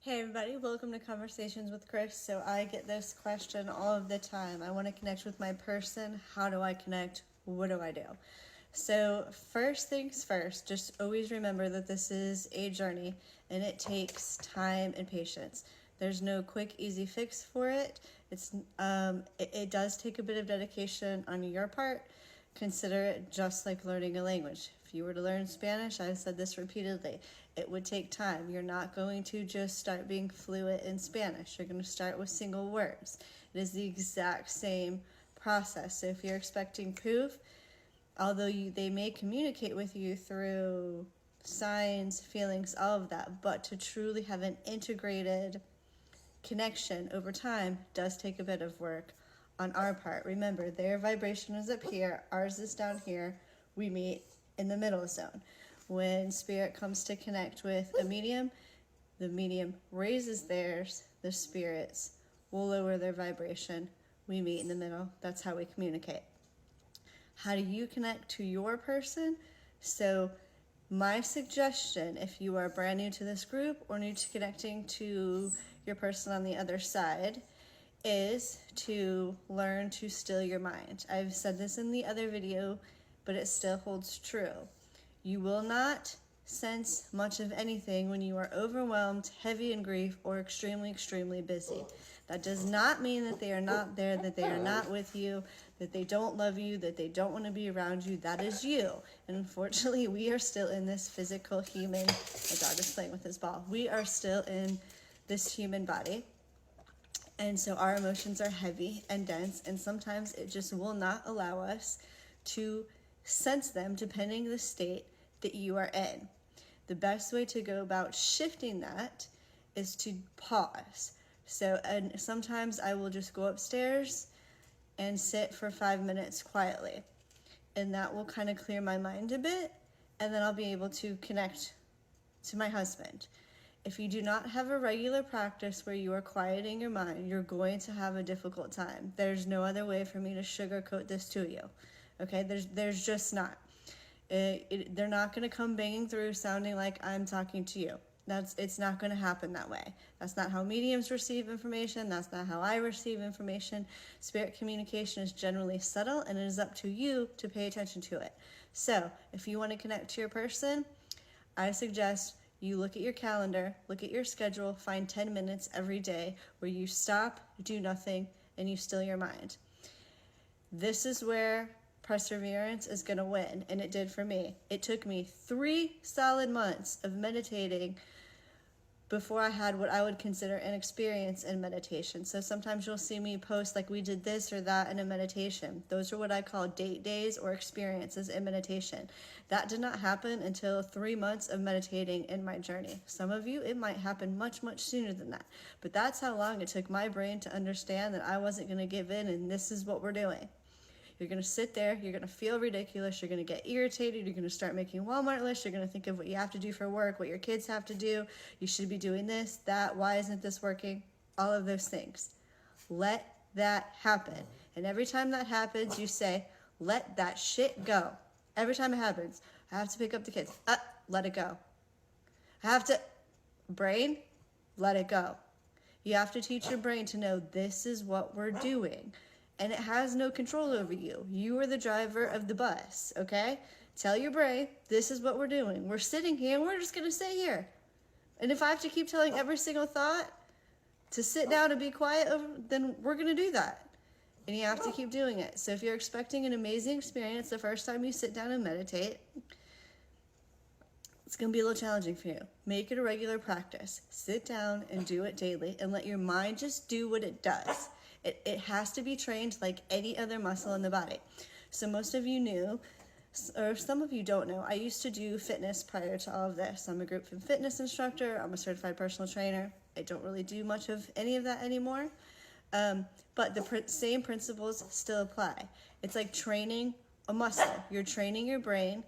Hey everybody, welcome to Conversations with Chris. So I get this question all of the time. I want to connect with my person. How do I connect? What do I do? So first things first, just always remember that this is a journey and it takes time and patience. There's no quick, easy fix for it. It does take a bit of dedication on your part. Consider it just like learning a language. If you were to learn Spanish, I've said this repeatedly, it would take time. You're not going to just start being fluent in Spanish. You're going to start with single words. It is the exact same process. So if you're expecting proof, although they may communicate with you through signs, feelings, all of that, but to truly have an integrated connection over time does take a bit of work on our part. Remember, their vibration is up here, ours is down here. We meet in the middle zone. When spirit comes to connect with a medium, the medium raises theirs, the spirits will lower their vibration. We meet in the middle. That's how we communicate. How do you connect to your person? So my suggestion, if you are brand new to this group or new to connecting to your person on the other side, is to learn to still your mind. I've said this in the other video, but it still holds true. You will not sense much of anything when you are overwhelmed, heavy in grief, or extremely, extremely busy. That does not mean that they are not there, that they are not with you, that they don't love you, that they don't want to be around you. That is you. And unfortunately, we are still in this physical human, my dog is playing with his ball. We are still in this human body. And so our emotions are heavy and dense, and sometimes it just will not allow us to sense them depending the state that you are in. The best way to go about shifting that is to pause. So, and sometimes I will just go upstairs and sit for 5 minutes quietly, and that will kind of clear my mind a bit, and then I'll be able to connect to my husband. If you do not have a regular practice where you are quieting your mind, you're going to have a difficult time. There's no other way for me to sugarcoat this to you. Okay, there's just not. They're not going to come banging through sounding like I'm talking to you. It's not going to happen that way. That's not how mediums receive information. That's not how I receive information. Spirit communication is generally subtle, and it is up to you to pay attention to it. So if you want to connect to your person, I suggest you look at your calendar, look at your schedule, find 10 minutes every day where you stop, do nothing, and you still your mind. This is where perseverance is going to win, and it did for me. It took me 3 solid months of meditating before I had what I would consider an experience in meditation. So sometimes you'll see me post like we did this or that in a meditation. Those are what I call date days or experiences in meditation. That did not happen until 3 months of meditating in my journey. Some of you, it might happen much, much sooner than that. But that's how long it took my brain to understand that I wasn't going to give in, and this is what we're doing. You're going to sit there, you're going to feel ridiculous, you're going to get irritated, you're going to start making Walmart lists, you're going to think of what you have to do for work, what your kids have to do, you should be doing this, that, why isn't this working, all of those things. Let that happen. And every time that happens, you say, let that shit go. Every time it happens, I have to pick up the kids, let it go. I have to, brain, let it go. You have to teach your brain to know this is what we're doing. And it has no control over you. You are the driver of the bus, okay? Tell your brain, this is what we're doing. We're sitting here and we're just going to stay here. And if I have to keep telling every single thought to sit down and be quiet, then we're going to do that. And you have to keep doing it. So if you're expecting an amazing experience the first time you sit down and meditate, it's going to be a little challenging for you. Make it a regular practice. Sit down and do it daily and let your mind just do what it does. It has to be trained like any other muscle in the body. So most of you knew, or some of you don't know, I used to do fitness prior to all of this. I'm a group fitness instructor. I'm a certified personal trainer. I don't really do much of any of that anymore. But the same principles still apply. It's like training a muscle. You're training your brain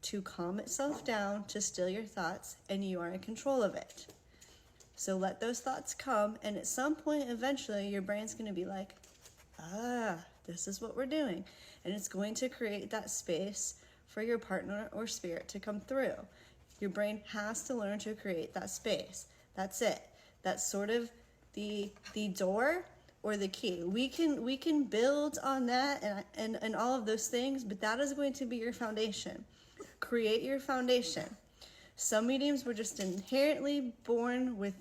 to calm itself down, to still your thoughts, and you are in control of it. So let those thoughts come, and at some point, eventually, your brain's going to be like, this is what we're doing. And it's going to create that space for your partner or spirit to come through. Your brain has to learn to create that space. That's it. That's sort of the door or the key. We can build on that and all of those things, but that is going to be your foundation. Create your foundation. Some mediums were just inherently born with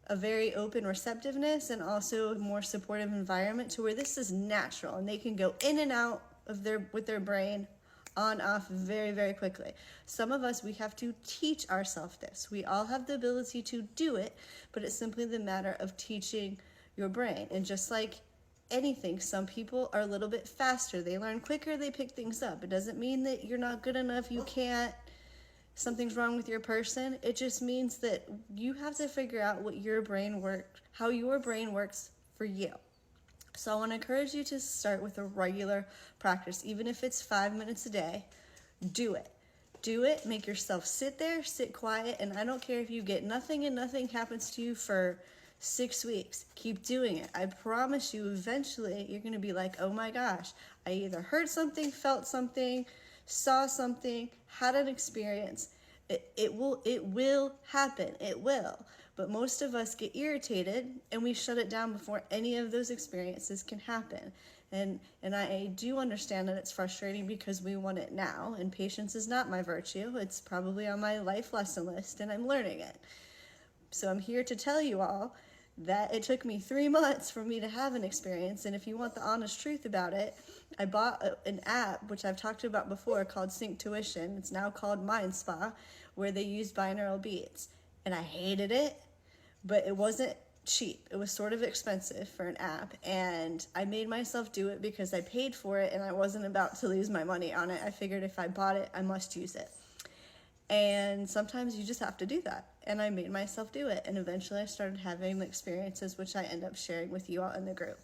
a very open receptiveness and also a more supportive environment to where this is natural and they can go in and out of with their brain on off very, very quickly. Some of us, we have to teach ourselves this. We all have the ability to do it, but it's simply the matter of teaching your brain. And just like anything, some people are a little bit faster. They learn quicker, they pick things up. It doesn't mean that you're not good enough, you can't, something's wrong with your person. It just means that you have to figure out how your brain works for you. So I want to encourage you to start with a regular practice, even if it's 5 minutes a day. Do it. Do it. Make yourself sit there, sit quiet, and I don't care if you get nothing and nothing happens to you for 6 weeks. Keep doing it. I promise you, eventually, you're going to be like, oh my gosh, I either heard something, felt something, saw something, had an experience. It will happen. It will. But most of us get irritated and we shut it down before any of those experiences can happen. And I do understand that it's frustrating because we want it now, and patience is not my virtue. It's probably on my life lesson list and I'm learning it. So I'm here to tell you all that it took me 3 months for me to have an experience, and if you want the honest truth about it, I bought an app, which I've talked about before, called Sync Tuition. It's now called Mind Spa, where they use binaural beats. And I hated it, but it wasn't cheap. It was sort of expensive for an app, and I made myself do it because I paid for it and I wasn't about to lose my money on it. I figured if I bought it, I must use it. And sometimes you just have to do that. And I made myself do it. And eventually I started having the experiences, which I end up sharing with you all in the group.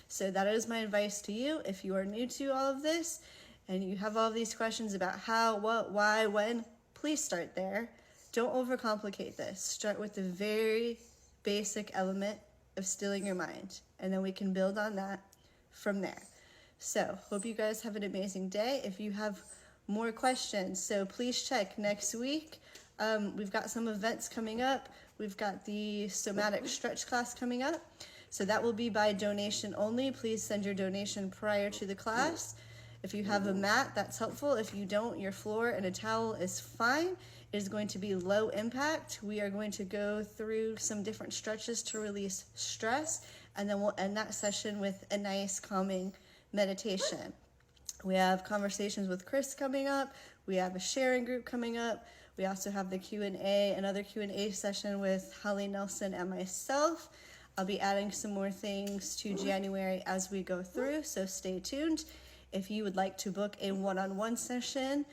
So that is my advice to you. If you are new to all of this and you have all these questions about how, what, why, when, please start there. Don't overcomplicate this. Start with the very basic element of stilling your mind. And then we can build on that from there. So hope you guys have an amazing day. If you have more questions, so please check next week. We've got some events coming up. We've got the somatic stretch class coming up. So that will be by donation only. Please send your donation prior to the class. If you have a mat, that's helpful. If you don't, your floor and a towel is fine. It is going to be low impact. We are going to go through some different stretches to release stress, and then we'll end that session with a nice calming meditation. We have conversations with Chris coming up. We have a sharing group coming up. We also have the Q&A, another Q&A session with Holly Nelson and myself. I'll be adding some more things to January as we go through, so stay tuned. If you would like to book a one-on-one session,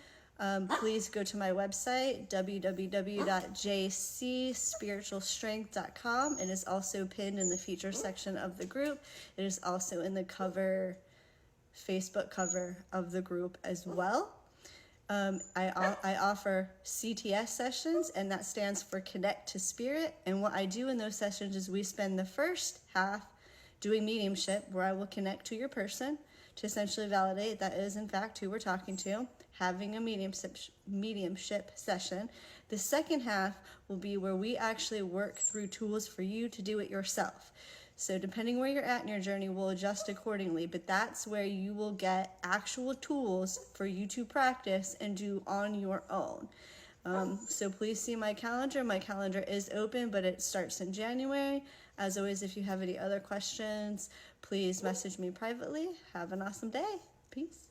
please go to my website, www.jcspiritualstrength.com. It is also pinned in the feature section of the group. It is also in the Facebook cover of the group as well. I offer CTS sessions, and that stands for Connect to Spirit. And what I do in those sessions is we spend the first half doing mediumship, where I will connect to your person to essentially validate that is in fact who we're talking to, having a mediumship session. The second half will be where we actually work through tools for you to do it yourself. So depending where you're at in your journey, we'll adjust accordingly, but that's where you will get actual tools for you to practice and do on your own. So please see my calendar. My calendar is open, but it starts in January. As always, if you have any other questions, please message me privately. Have an awesome day. Peace.